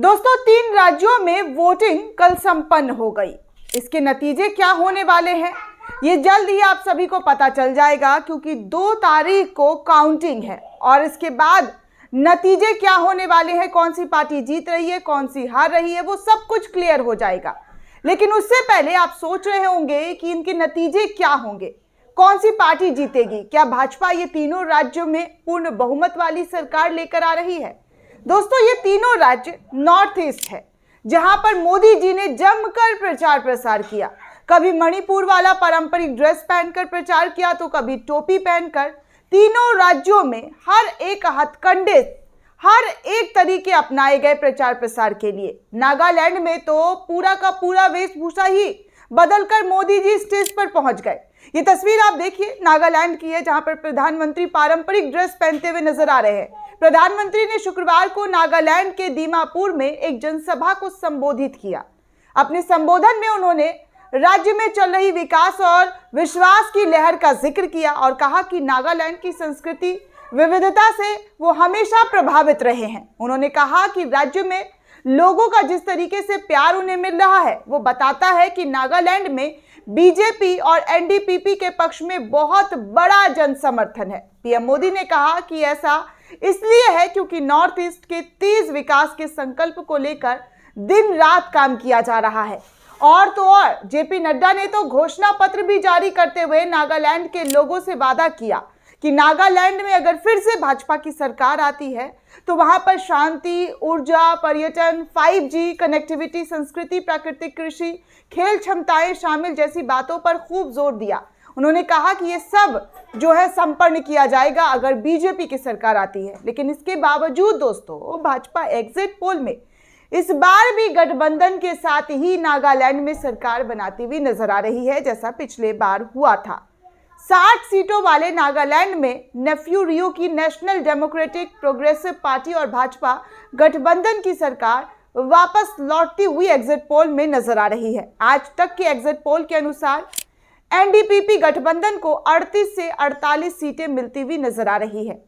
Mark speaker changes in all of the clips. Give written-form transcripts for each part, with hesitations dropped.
Speaker 1: दोस्तों, 3 राज्यों में वोटिंग कल संपन्न हो गई। इसके नतीजे क्या होने वाले हैं ये जल्द ही आप सभी को पता चल जाएगा, क्योंकि 2 तारीख को काउंटिंग है और इसके बाद नतीजे क्या होने वाले हैं, कौन सी पार्टी जीत रही है, कौन सी हार रही है, वो सब कुछ क्लियर हो जाएगा। लेकिन उससे पहले आप सोच रहे होंगे कि इनके नतीजे क्या होंगे, कौन सी पार्टी जीतेगी, क्या भाजपा ये तीनों राज्यों में पूर्ण बहुमत वाली सरकार लेकर आ रही है। दोस्तों, ये तीनों राज्य नॉर्थ ईस्ट है, जहां पर मोदी जी ने जमकर प्रचार प्रसार किया। कभी मणिपुर वाला पारंपरिक ड्रेस पहनकर प्रचार किया, तो कभी टोपी पहनकर। तीनों राज्यों में हर एक हथकंडे, हर एक तरीके अपनाए गए प्रचार प्रसार के लिए। नागालैंड में तो पूरा का पूरा वेशभूषा ही बदलकर मोदी जी स्टेज पर पहुंच गए। ये तस्वीर आप देखिए, नागालैंड की है, जहां पर प्रधानमंत्री पारंपरिक ड्रेस पहनते हुए नजर आ रहे हैं। प्रधानमंत्री ने शुक्रवार को नागालैंड के दीमापुर में एक जनसभा को संबोधित किया। अपने संबोधन में उन्होंने राज्य में चल रही विकास और विश्वास की लहर का जिक्र किया और कहा कि नागालैंड की संस्कृति विविधता से वो हमेशा प्रभावित रहे हैं। उन्होंने कहा कि राज्य में लोगों का जिस तरीके से प्यार उन्हें मिल रहा है, वो बताता है कि नागालैंड में बीजेपी और एनडीपीपी के पक्ष में बहुत बड़ा जन समर्थन है। पीएम मोदी ने कहा कि ऐसा इसलिए है क्योंकि नॉर्थ ईस्ट के तेज विकास के संकल्प को लेकर दिन रात काम किया जा रहा है। और तो और जेपी नड्डा ने तो घोषणा पत्र भी जारी करते हुए नागालैंड के लोगों से वादा किया कि नागालैंड में अगर फिर से भाजपा की सरकार आती है तो वहां पर शांति, ऊर्जा, पर्यटन, 5G कनेक्टिविटी, संस्कृति, प्राकृतिक कृषि, खेल क्षमताएं शामिल जैसी बातों पर खूब जोर दिया। उन्होंने कहा कि ये सब जो है संपन्न किया जाएगा अगर बीजेपी की सरकार आती है। लेकिन इसके बावजूद दोस्तों, भाजपा एग्जिट पोल में इस बार भी गठबंधन के साथ ही नागालैंड में सरकार बनाती हुई नजर आ रही है, जैसा पिछले बार हुआ था। 60 सीटों वाले नागालैंड में नेफ्यू रियो की नेशनल डेमोक्रेटिक प्रोग्रेसिव पार्टी और भाजपा गठबंधन की सरकार वापस लौटती हुई एग्जिट पोल में नजर आ रही है। आज तक के एग्जिट पोल के अनुसार एनडीपीपी गठबंधन को 38 से 48 सीटें मिलती हुई नजर आ रही है।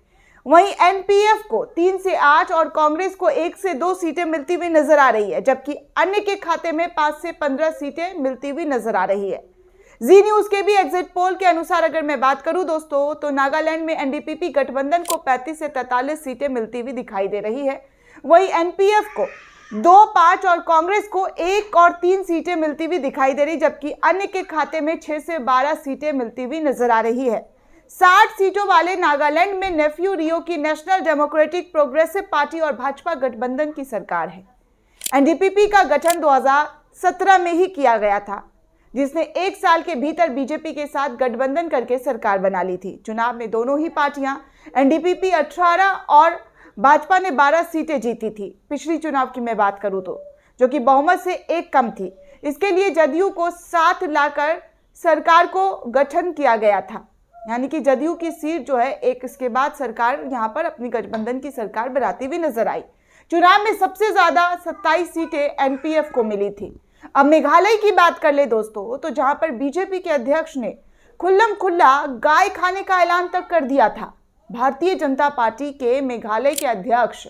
Speaker 1: वहीं एनपीएफ को 3 से 8 और कांग्रेस को 1 से 2 सीटें मिलती हुई नजर आ रही है, जबकि अन्य के खाते में 5 से 15 सीटें मिलती हुई नजर आ रही है। जी न्यूज के भी एग्जिट पोल के अनुसार अगर मैं बात करूं दोस्तों, तो नागालैंड में एनडीपीपी गठबंधन को 35 से 43 सीटें मिलती हुई दिखाई दे रही है। वहीं एनपीएफ को 2, 5 और कांग्रेस को 1 और 3 सीटें मिलती हुई दिखाई दे रही, जबकि अन्य के खाते में 6 से 12 सीटें मिलती हुई नजर आ रही है। 60 सीटों वाले नागालैंड में नेफ्यू रियो की नेशनल डेमोक्रेटिक प्रोग्रेसिव पार्टी और भाजपा गठबंधन की सरकार है। एनडीपीपी का गठन 2017 में ही किया गया था, जिसने 1 साल के भीतर बीजेपी के साथ गठबंधन करके सरकार बना ली थी। चुनाव में दोनों ही पार्टियां, एनडीपीपी 18 और भाजपा ने 12 सीटें जीती थी। पिछली चुनाव की मैं बात करूं तो, जो कि बहुमत से 1 कम थी। इसके लिए जदयू को साथ लाकर सरकार को गठन किया गया था, यानी कि जदयू की सीट जो है एक, इसके बाद सरकार यहां पर अपनी गठबंधन की सरकार बनाती हुई नजर आई। चुनाव में सबसे ज्यादा 27 सीटें एनपीएफ को मिली थी। अब मेघालय की बात कर ले दोस्तों, तो जहां पर बीजेपी के अध्यक्ष ने खुल्लम खुल्ला गाय खाने का ऐलान तक कर दिया था। भारतीय जनता पार्टी के मेघालय के अध्यक्ष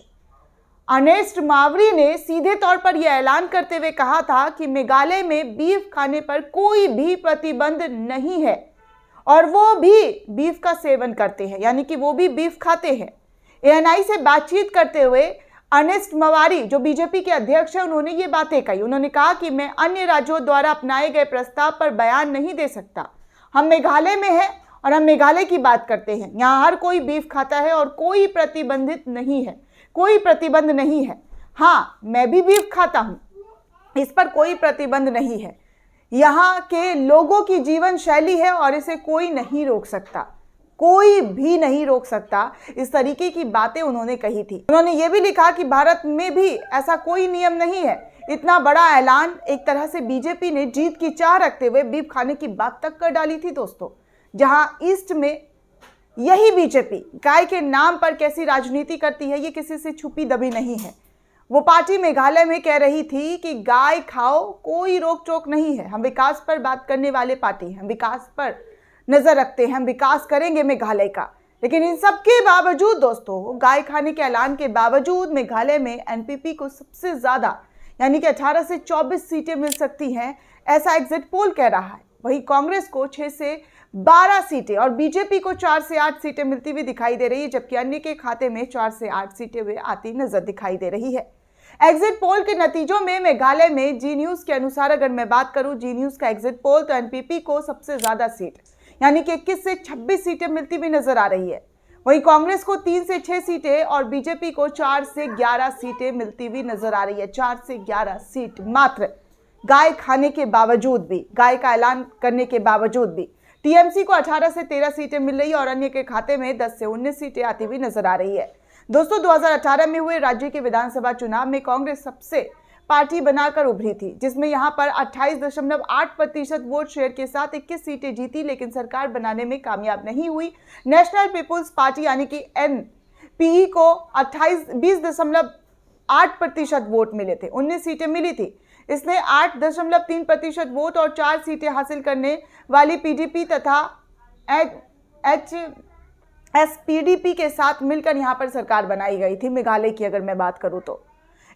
Speaker 1: अनेस्ट मावरी ने सीधे तौर पर यह ऐलान करते हुए कहा था कि मेघालय में बीफ खाने पर कोई भी प्रतिबंध नहीं है और वो भी बीफ का सेवन करते हैं, यानी कि वो भी बीफ खाते हैं। एएनआई से बातचीत करते हुए अनेस्ट मावरी, जो बीजेपी के अध्यक्ष हैं, उन्होंने ये बातें कही। उन्होंने कहा कि मैं अन्य राज्यों द्वारा अपनाए गए प्रस्ताव पर बयान नहीं दे सकता। हम मेघालय में हैं और हम मेघालय की बात करते हैं। यहाँ हर कोई बीफ खाता है और कोई प्रतिबंधित नहीं है, कोई प्रतिबंध नहीं है। हाँ, मैं भी बीफ खाता हूँ, इस पर कोई प्रतिबंध नहीं है। यहाँ के लोगों की जीवन शैली है और इसे कोई नहीं रोक सकता, कोई भी नहीं रोक सकता। इस तरीके की बातें उन्होंने कही थी। उन्होंने ये भी लिखा कि भारत में भी ऐसा कोई नियम नहीं है। इतना बड़ा ऐलान एक तरह से बीजेपी ने जीत की चाह रखते हुए बीफ खाने की बात तक कर डाली थी दोस्तों। जहां ईस्ट में यही बीजेपी गाय के नाम पर कैसी राजनीति करती है, ये किसी से छुपी दबी नहीं है। वो पार्टी मेघालय में कह रही थी कि गाय खाओ, कोई रोक टोक नहीं है। हम विकास पर बात करने वाले पार्टी हैं, हम विकास पर नजर रखते हैं, हम विकास करेंगे मेघालय का। लेकिन इन सब के बावजूद दोस्तों, गाय खाने के ऐलान के बावजूद मेघालय में एनपीपी को सबसे ज्यादा यानी कि 18 से 24 सीटें मिल सकती हैं, ऐसा एग्जिट पोल कह रहा है। वहीं कांग्रेस को 6 से 12 सीटें और बीजेपी को 4 से 8 सीटें मिलती हुई दिखाई दे रही है, जबकि अन्य के खाते में 4 से 8 सीटें वे आती नजर दिखाई दे रही है। एग्जिट पोल के नतीजों में मेघालय में जी न्यूज के अनुसार अगर मैं बात करूं, जी न्यूज का एग्जिट पोल, तो एनपीपी को सबसे ज्यादा सीट यानी कि 21 से 26 सीटें मिलती हुई नजर आ रही है। वहीं कांग्रेस को 3 से 6 सीटें और बीजेपी को 4 से 11 सीटें मिलती हुई नजर आ रही है। 4 से 11 सीट मात्र, गाय खाने के बावजूद भी, गाय का ऐलान करने के बावजूद भी। टीएमसी को 18 से 13 सीटें मिल रही है और अन्य के खाते में 10 से 19 सीटें आती हुई नजर आ रही है। दोस्तों, 2018 में हुए राज्य के विधानसभा चुनाव में कांग्रेस सबसे पार्टी बनाकर उभरी थी, जिसमें यहां पर 28.8% वोट शेयर के साथ 21 सीटें जीती, लेकिन सरकार बनाने में कामयाब नहीं हुई। नेशनल पीपुल्स पार्टी यानी कि एनपीई को 20.8% वोट मिले थे, 19 सीटें मिली थी। इसने 8.3% वोट और 4 सीटें हासिल करने वाली पीडीपी तथा एसपीडीपी के साथ मिलकर यहां पर सरकार बनाई गई थी। मेघालय की अगर मैं बात करूं तो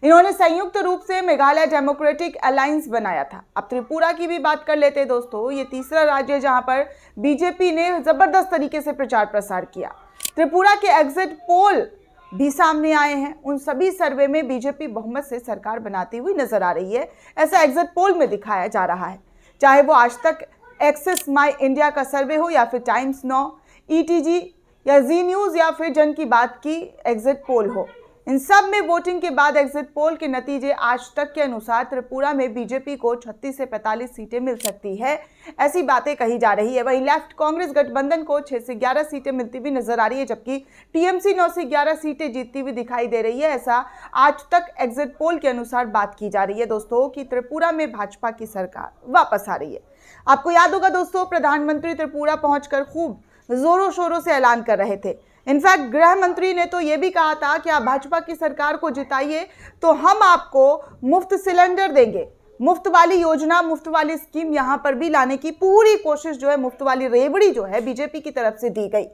Speaker 1: इन्होंने संयुक्त रूप से मेघालय डेमोक्रेटिक अलायंस बनाया था। अब त्रिपुरा की भी बात कर लेते हैं दोस्तों। ये तीसरा राज्य है जहां पर बीजेपी ने जबरदस्त तरीके से प्रचार प्रसार किया। त्रिपुरा के एग्जिट पोल भी सामने आए हैं। उन सभी सर्वे में बीजेपी बहुमत से सरकार बनाती हुई नजर आ रही है, ऐसा एग्जिट पोल में दिखाया जा रहा है। चाहे वो आज तक एक्सेस माई इंडिया का सर्वे हो या फिर टाइम्स नाउ, ईटीजी या जी न्यूज या फिर जन की बात की एग्जिट पोल हो, इन सब में वोटिंग के बाद एग्जिट पोल के नतीजे आज तक के अनुसार त्रिपुरा में बीजेपी को 36 से 45 सीटें मिल सकती है, ऐसी बातें कही जा रही है। वहीं लेफ्ट कांग्रेस गठबंधन को 6 से 11 सीटें मिलती हुई नजर आ रही है, जबकि टीएमसी 9 से 11 सीटें जीतती हुई दिखाई दे रही है। ऐसा आज तक एग्जिट पोल के अनुसार बात की जा रही है दोस्तों कि त्रिपुरा में भाजपा की सरकार वापस आ रही है। आपको याद होगा दोस्तों, प्रधानमंत्री त्रिपुरा पहुंचकर खूब जोरों शोरों से ऐलान कर रहे थे। इनफैक्ट गृह मंत्री ने तो यह भी कहा था कि आप भाजपा की सरकार को जिताइए तो हम आपको मुफ्त सिलेंडर देंगे। मुफ्त वाली योजना, मुफ्त वाली स्कीम यहां पर भी लाने की पूरी कोशिश जो है, मुफ्त वाली रेवड़ी जो है बीजेपी की तरफ से दी गई।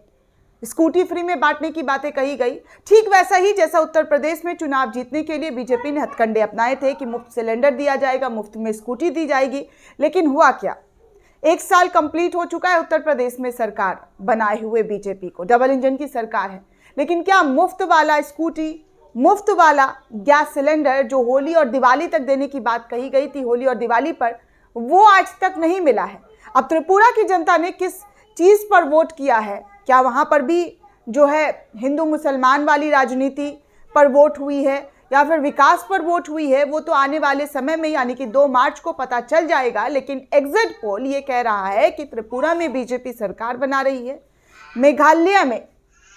Speaker 1: स्कूटी फ्री में बांटने की बातें कही गई, ठीक वैसा ही जैसा उत्तर प्रदेश में चुनाव जीतने के लिए बीजेपी ने हथकंडे अपनाए थे कि मुफ्त सिलेंडर दिया जाएगा, मुफ्त में स्कूटी दी जाएगी। लेकिन हुआ क्या, 1 साल कंप्लीट हो चुका है उत्तर प्रदेश में सरकार बनाए हुए बीजेपी को, डबल इंजन की सरकार है। लेकिन क्या मुफ्त वाला स्कूटी, मुफ्त वाला गैस सिलेंडर जो होली और दिवाली तक देने की बात कही गई थी, होली और दिवाली पर, वो आज तक नहीं मिला है। अब त्रिपुरा की जनता ने किस चीज पर वोट किया है? क्या वहां पर भी जो है हिंदू मुसलमान वाली राजनीति पर वोट हुई है या फिर विकास पर वोट हुई है? वो तो आने वाले समय में यानी कि 2 मार्च को पता चल जाएगा। लेकिन एग्जिट पोल ये कह रहा है कि त्रिपुरा में बीजेपी सरकार बना रही है। मेघालय में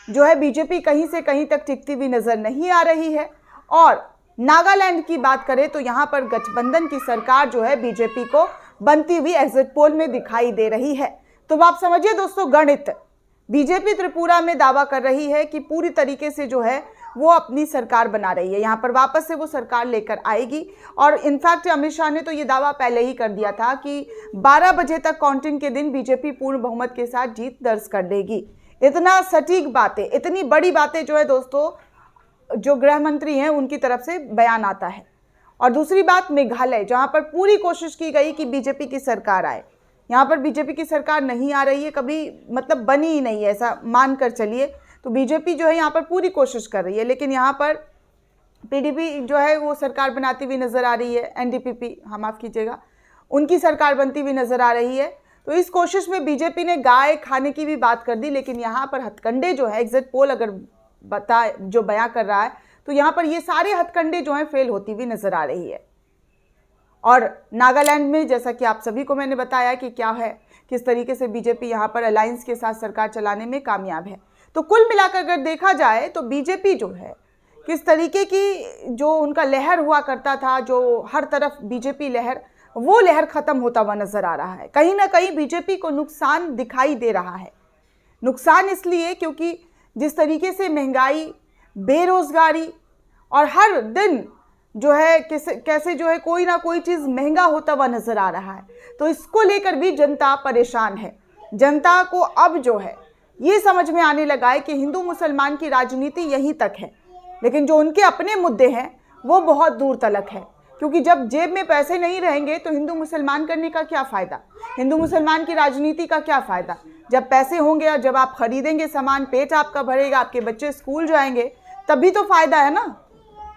Speaker 1: जो है बीजेपी कहीं से कहीं तक टिकती हुई नजर नहीं आ रही है। और नागालैंड की बात करें तो यहाँ पर गठबंधन की सरकार जो है बीजेपी को बनती हुई एग्जिट पोल में दिखाई दे रही है। तो आप समझिए दोस्तों, गणित बीजेपी त्रिपुरा में दावा कर रही है कि पूरी तरीके से जो है वो अपनी सरकार बना रही है, यहाँ पर वापस से वो सरकार लेकर आएगी। और इनफैक्ट अमित शाह ने तो ये दावा पहले ही कर दिया था कि 12 बजे तक काउंटिंग के दिन बीजेपी पूर्ण बहुमत के साथ जीत दर्ज कर लेगी। इतना सटीक बातें, इतनी बड़ी बातें जो है दोस्तों, जो गृह मंत्री हैं उनकी तरफ से बयान आता है। और दूसरी बात, मेघालय जहाँ पर पूरी कोशिश की गई कि बीजेपी की सरकार आए, यहाँ पर बीजेपी की सरकार नहीं आ रही है, कभी मतलब बनी ही नहीं है, ऐसा मान कर चलिए। तो बीजेपी जो है यहाँ पर पूरी कोशिश कर रही है, लेकिन यहाँ पर पीडीपी जो है वो सरकार बनाती हुई नजर आ रही है, एनडीपीपी, हाँ माफ कीजिएगा, उनकी सरकार बनती हुई नजर आ रही है। तो इस कोशिश में बीजेपी ने गाय खाने की भी बात कर दी, लेकिन यहाँ पर हथकंडे जो है, एग्जिट पोल अगर जो बयां कर रहा है, तो यहाँ पर ये सारे हथकंडे जो हैं फेल होती हुई नजर आ रही है। और नागालैंड में जैसा कि आप सभी को मैंने बताया कि क्या है, किस तरीके से बीजेपी यहाँ पर अलायंस के साथ सरकार चलाने में कामयाब है। तो कुल मिलाकर अगर देखा जाए तो बीजेपी जो है, किस तरीके की जो उनका लहर हुआ करता था, जो हर तरफ बीजेपी लहर, वो लहर खत्म होता हुआ नजर आ रहा है। कहीं ना कहीं बीजेपी को नुकसान दिखाई दे रहा है। नुकसान इसलिए क्योंकि जिस तरीके से महंगाई, बेरोजगारी और हर दिन जो है कैसे जो है कोई ना कोई चीज़ महंगा होता हुआ नजर आ रहा है, तो इसको लेकर भी जनता परेशान है। जनता को अब जो है ये समझ में आने लगा है कि हिंदू मुसलमान की राजनीति यहीं तक है, लेकिन जो उनके अपने मुद्दे हैं वो बहुत दूर तलक है। क्योंकि जब जेब में पैसे नहीं रहेंगे तो हिंदू मुसलमान करने का क्या फ़ायदा, हिंदू मुसलमान की राजनीति का क्या फ़ायदा। जब पैसे होंगे और जब आप खरीदेंगे सामान, पेट आपका भरेगा, आपके बच्चे स्कूल जाएंगे, तभी तो फ़ायदा है ना।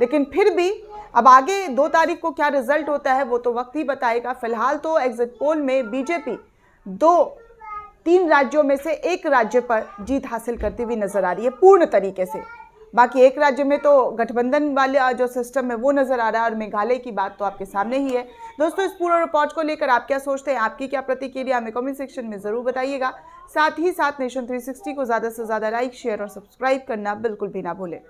Speaker 1: लेकिन फिर भी अब आगे 2 तारीख को क्या रिजल्ट होता है वो तो वक्त ही बताएगा। फिलहाल तो एग्जिट पोल में बीजेपी 3 राज्यों में से 1 राज्य पर जीत हासिल करती हुई नजर आ रही है पूर्ण तरीके से। बाकी 1 राज्य में तो गठबंधन वाले जो सिस्टम है वो नजर आ रहा है, और मेघालय की बात तो आपके सामने ही है। दोस्तों, इस पूरे रिपोर्ट को लेकर आप क्या सोचते हैं, आपकी क्या प्रतिक्रिया, हमें कमेंट सेक्शन में जरूर बताइएगा। साथ ही साथ नेशन 360 को ज़्यादा से ज़्यादा लाइक, शेयर और सब्सक्राइब करना बिल्कुल भी ना भूलें।